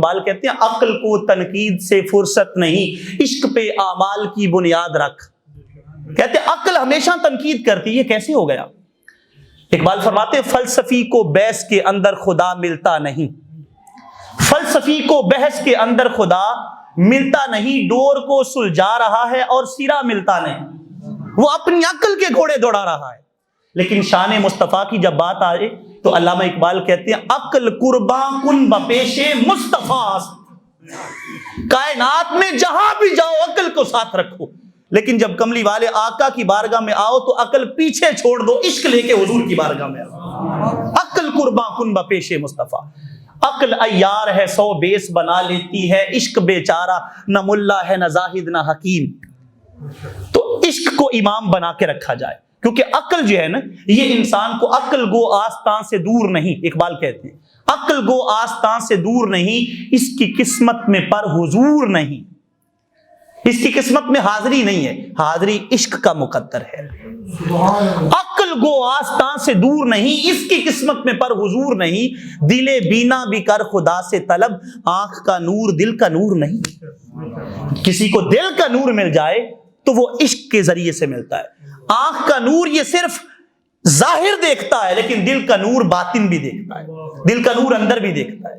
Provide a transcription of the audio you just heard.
اقبال کہتے ہیں عقل کو تنقید سے فرصت نہیں، عشق پہ اعمال کی بنیاد رکھ. کہتے ہیں عقل ہمیشہ تنقید کرتی، یہ کیسے ہو گیا؟ اقبال فرماتے ہیں فلسفی کو بحث کے اندر خدا ملتا نہیں، فلسفی کو بحث کے اندر خدا ملتا نہیں، ڈور کو سلجھا رہا ہے اور سرا ملتا نہیں. وہ اپنی عقل کے گھوڑے دوڑا رہا ہے. لیکن شان مصطفیٰ کی جب بات آئے تو علامہ اقبال کہتے ہیں عقل قرباں کن بپیش مصطفیٰ، کائنات میں جہاں بھی جاؤ عقل کو ساتھ رکھو، لیکن جب کملی والے آقا کی بارگاہ میں آؤ تو عقل پیچھے چھوڑ دو، عشق لے کے حضور کی بارگاہ میں آؤ. عقل قرباں کن بپیش مصطفیٰ. عقل عیار ہے 100 بیس بنا لیتی ہے، عشق بیچارہ نہ ملا ہے نہ زاہد نہ حکیم. تو عشق کو امام بنا کے رکھا جائے، کیونکہ عقل جو ہے نا یہ انسان کو عقل گو آستان سے دور نہیں. اقبال کہتے ہیں عقل گو آستان سے دور نہیں، اس کی قسمت میں پر حضور نہیں، اس کی قسمت میں حاضری نہیں ہے، حاضری عشق کا مقدر ہے. عقل گو آستان سے دور نہیں، اس کی قسمت میں پر حضور نہیں، دل بینا بھی کر خدا سے طلب، آنکھ کا نور دل کا نور نہیں. کسی کو دل کا نور مل جائے تو وہ عشق کے ذریعے سے ملتا ہے. آنکھ کا نور یہ صرف ظاہر دیکھتا ہے، لیکن دل کا نور باطن بھی دیکھتا ہے، دل کا نور اندر بھی دیکھتا ہے.